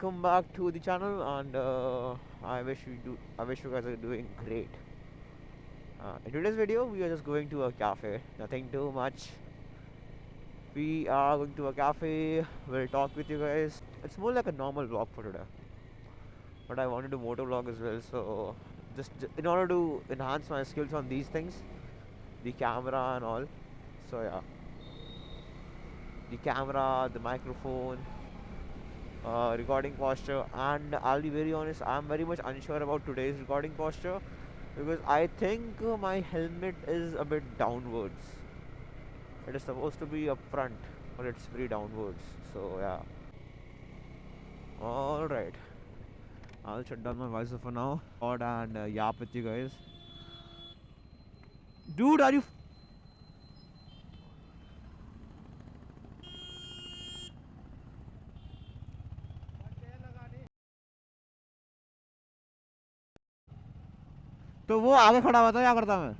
Welcome back to the channel, and I wish you guys are doing great. In today's video, we are just going to a cafe. Nothing too much. We are going to a cafe. We'll talk with you guys. It's more like a normal vlog for today, but I wanted to motor vlog as well. So, in order to enhance my skills on these things, the camera and all. So yeah, the camera, the microphone, recording posture, and I'll be very honest, I'm very much unsure about today's recording posture because I think my helmet is a bit downwards. It is supposed to be up front, but it's very downwards. So yeah. All right. I'll shut down my visor for now. And yap with you guys. Dude, are you? तो वो आगे खड़ा हुआ था क्या करता मैं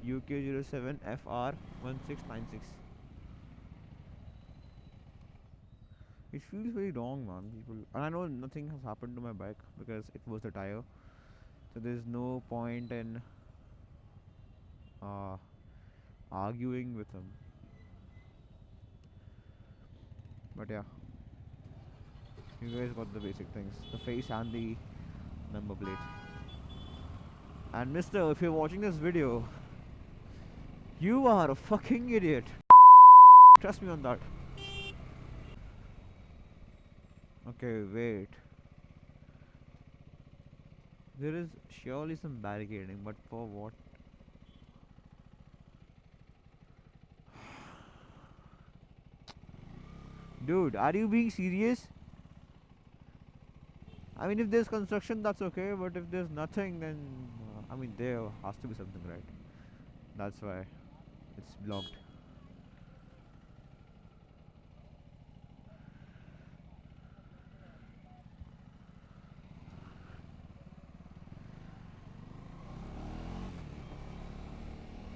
UK07FR1696. It feels very wrong, man. People, and I know nothing has happened to my bike because it was the tire. So there's no point in uh, arguing with him. But yeah, you guys got the basic things: the face and the number plate. And Mister, if you're watching this video, you are a fucking idiot. Trust me on that. Okay, wait. There is surely some barricading, but for what? Dude, are you being serious? I mean, if there's construction, that's okay, but if there's nothing, then I mean, there has to be something, right? That's why it's blocked.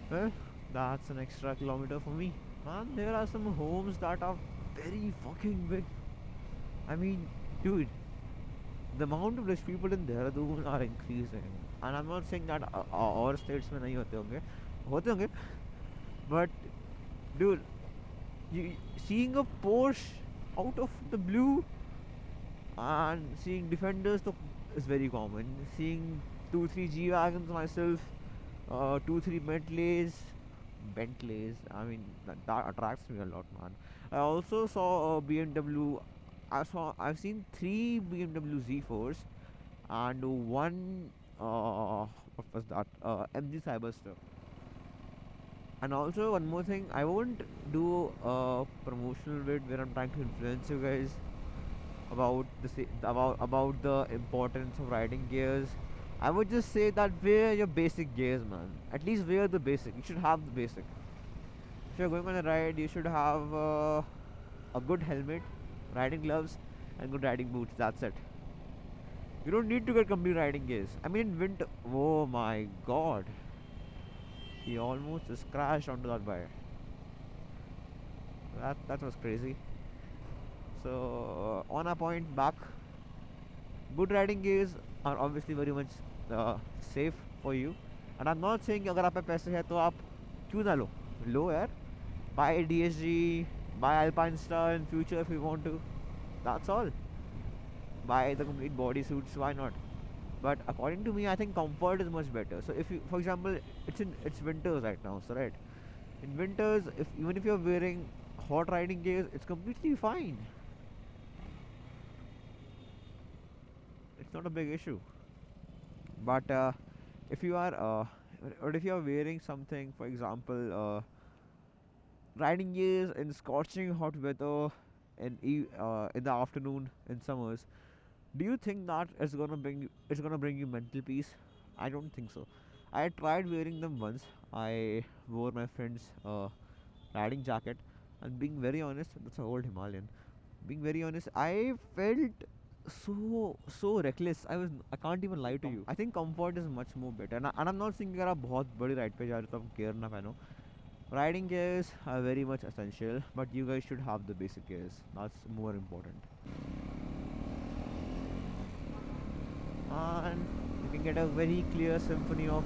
Well, that's an extra kilometer for me. Man, there are some homes that are very fucking big. I mean, dude, the amount of rich people in Dehradun are increasing. And I'm not saying that our states में नहीं होते होंगे, but dude, you seeing a Porsche out of the blue and seeing defenders is very common. Seeing 2-3 G wagons myself, 2-3 Bentleys. I mean that attracts me a lot, man. I also saw a BMW. I've seen 3 BMW Z4s and one what was that? MG Cyberster. And also one more thing, I won't do a promotional vid where I'm trying to influence you guys about about the importance of riding gears. I would just say that wear your basic gears, man. At least wear the basic. You should have the basic. If you're going on a ride, you should have a good helmet, riding gloves, and good riding boots. That's it. You don't need to get complete riding gears. I mean, in winter. Oh my god. He almost just crashed onto that bike. That was crazy. So on a point back, good riding gears are obviously very much safe for you. And I'm not saying अगर आप पे पैसे हैं तो आप क्यों ना लो यार. Buy DSG, buy Alpine Star in future if you want to. That's all. Buy the complete body suits. Why not? But according to me, I think comfort is much better. So if you, for example, it's winters right now, so right. In winters, if even if you're wearing hot riding gears, it's completely fine. It's not a big issue. But if you are or if you are wearing something, for example, riding gears in scorching hot weather in the afternoon in summers, do you think that it's gonna bring you mental peace? I don't think so. I tried wearing them once. I wore my friend's riding jacket, and being very honest, that's an old Himalayan. Being very honest, I felt so reckless. I can't even lie to you. I think comfort is much more better. And I'm not saying कि अगर आप बहुत बड़ी ride पे जा रहे हो तो आप gear ना पहनो. Riding gears are very much essential, but you guys should have the basic gears. That's more important. And you can get a very clear symphony of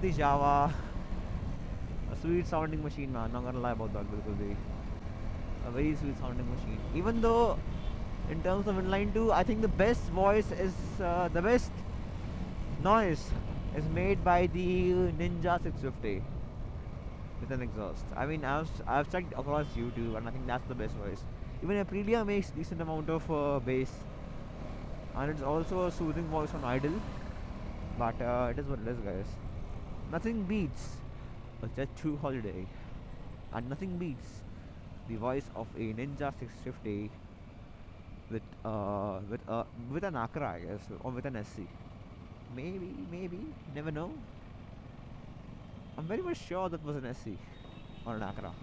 the Java. A sweet sounding machine, man. Not gonna lie about that. Bilkul. A very sweet sounding machine. Even though, in terms of inline 2, I think the best voice is the best noise is made by the Ninja 650 with an exhaust. I mean, I've checked across YouTube, and I think that's the best voice. Even Aprilia makes decent amount of bass, and it's also a soothing voice on idle. But it is what it is, guys. Nothing beats a Jet 2 Holiday, and nothing beats the voice of a Ninja 650 with an Acra, I guess, or with an SC. Maybe, never know. I'm very much sure that was an SC or an Acra.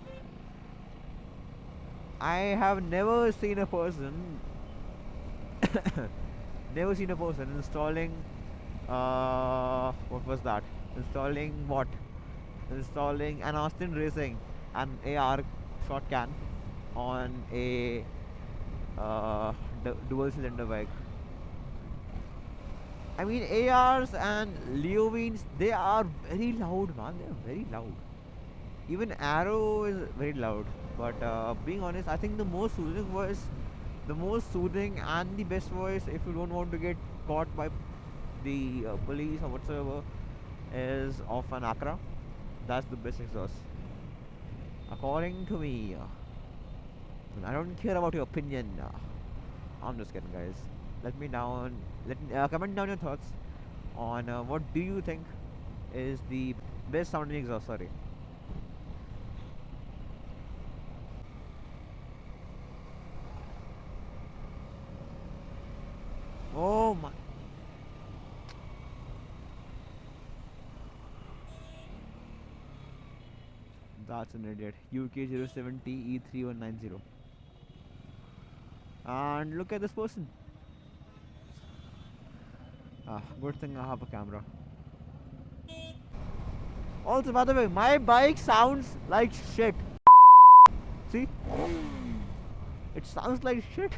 I have never seen a person, installing. What was that? Installing what? Installing an Austin Racing, an AR short can on a dual cylinder bike. I mean, ARs and Leovines, they are very loud, man. They are very loud. Even Arrow is very loud. But being honest, I think the most soothing and the best voice, if you don't want to get caught by the police or whatsoever, is of an Acra. That's the best exhaust, according to me. I don't care about your opinion. I'm just kidding, guys. Let me comment down your thoughts on what do you think is the best sounding exhaust. Sorry. Oh my. That's an idiot. UK07TE3190. And look at this person. Good thing I have a camera. Also, by the way, my bike sounds like shit. See? It sounds like shit.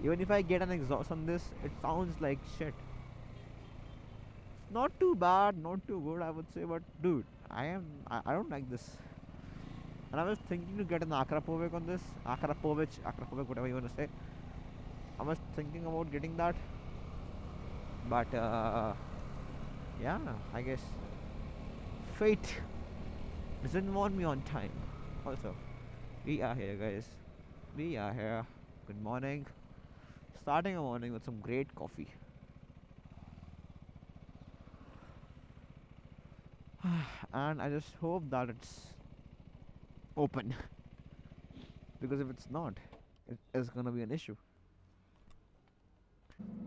Even if I get an exhaust on this, it sounds like shit. Not too bad, not too good, I would say, but dude, I don't like this. And I was thinking to get an Akrapovic on this. Akrapovic, whatever you want to say. I was thinking about getting that. But yeah, I guess fate doesn't want me on time. Also, we are here, guys. We are here. Good morning. Starting a morning with some great coffee. And I just hope that it's open. Because if it's not, it is gonna be an issue.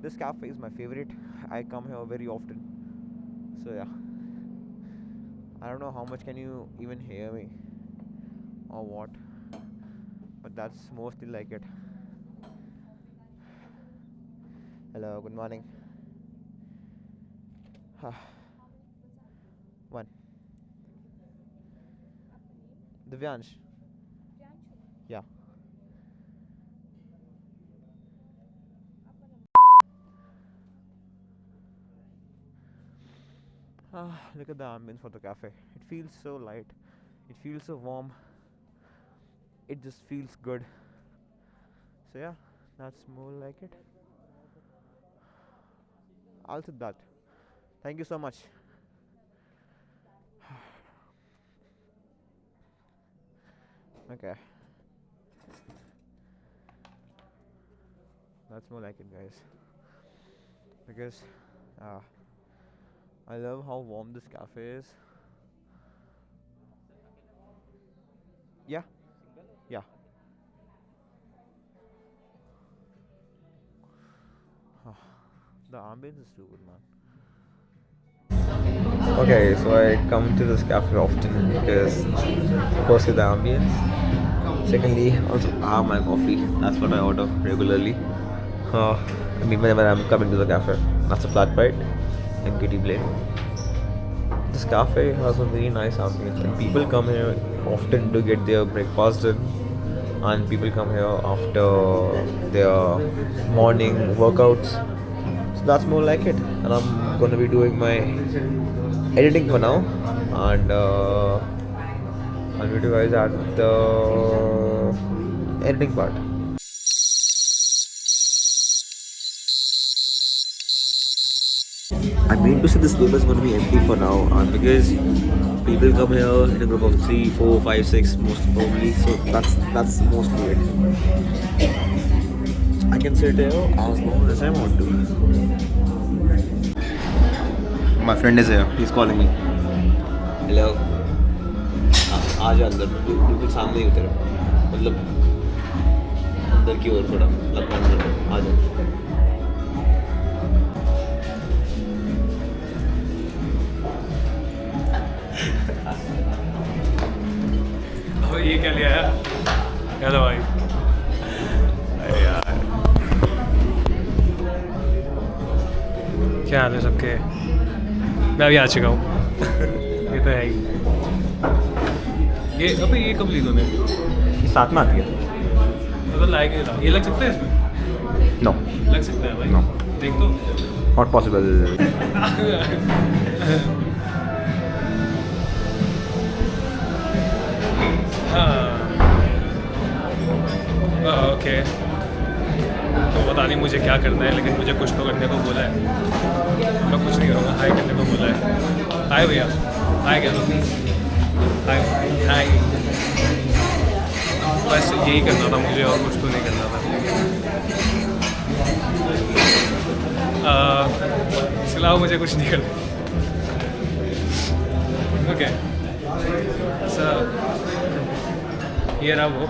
This cafe is my favorite. I come here very often. So yeah. I don't know how much can you even hear me or what. But that's mostly like it. Hello, good morning. One. Divyansh. Yeah. Look at the ambience for the cafe. It feels so light. It feels so warm. It just feels good. So yeah, that's more like it. I'll take that. Thank you so much. Okay. That's more like it, guys. Because I love how warm this cafe is. Yeah. Yeah. The ambience is too good, man. Okay, so I come to this cafe often because firstly the ambience, secondly also I have my coffee. That's what I order regularly. I mean whenever I'm coming to the cafe. That's a flat white. and kitty play. This cafe has a very nice ambience, and people come here often to get their breakfast in, and people come here after their morning workouts. So that's more like it. And I'm gonna be doing my editing for now, and I'll meet you guys at the editing part. I mean to say this room is going to be empty for now, because people come here in a group of 3, 4, 5, 6 most probably. So that's mostly it. I can sit here as long as I want to. My friend is here. He's calling me. Hello. आ जा अंदर, बिल्कुल सामने ही उतर, मतलब अंदर की ओर थोड़ा, मतलब अंदर आ जा. ये क्या लिया है? हेलो भाई. अरे यार क्या हाल है सबके? मैं अभी आ चुका हूँ. ये तो है ही. ये अबे ये कब ली तूने? साथ में आती है. मतलब लाइक ये लग सकता है इसमें? नो. लग सकता है भाई. No. देख तो. Not possible. ओके. तो पता नहीं मुझे क्या करना है, लेकिन मुझे कुछ तो करने को बोला है. मैं कुछ नहीं करूँगा. हाय करने को बोला है. हाय भैया. हाय कह दो. हाय हाय. बस यही करना था मुझे, और कुछ तो नहीं करना था. सिलाओ, मुझे कुछ नहीं करना. ओके. ये रहा वो.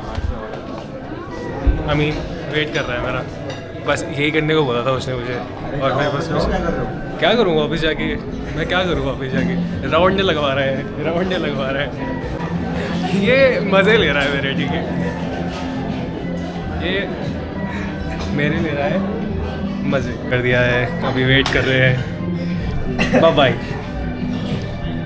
I mean, वेट कर रहा है मेरा. बस यही करने को बोला था उसने मुझे, और मैं बस क्या करूँगा ऑफिस जाके. मैं क्या करूँगा ऑफिस जाके? राउंडे लगवा रहा है. ये मज़े ले रहा है मेरे. ठीक है, ये मेरे ले रहा है मज़े. कर दिया है. अभी वेट कर रहे हैं. Bye bye.